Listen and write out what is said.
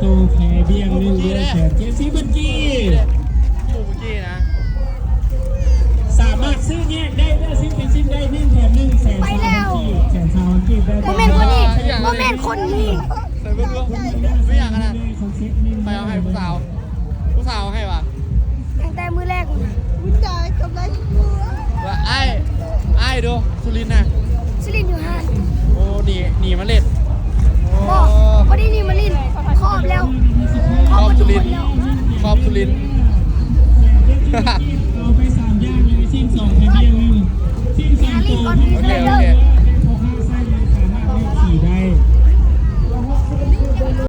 ตูแพรเบี้ยง1เดือนแสนเจซี่บัญชีปูเมื่อกี้นะสามารถซื้อแยกได้ได้ซื้อเป็นชิ้นได้1แถม1แสนไปแล้วแสนชาวอังกฤษได้โมเมนต์คนนี้โมเมนต์คนนี้ ใส่เบื้องไม่อยากขนาดไปเอาให้ผู้สาวให้วะ ตั้งแต่มือแรกนะ คุณยายกำไรว่าไอ้ดูสุรินทร์น่ะ ซิลินอยู่ห้าน โอ้หนีมาเล่นบอกพอดีนี่มาลิน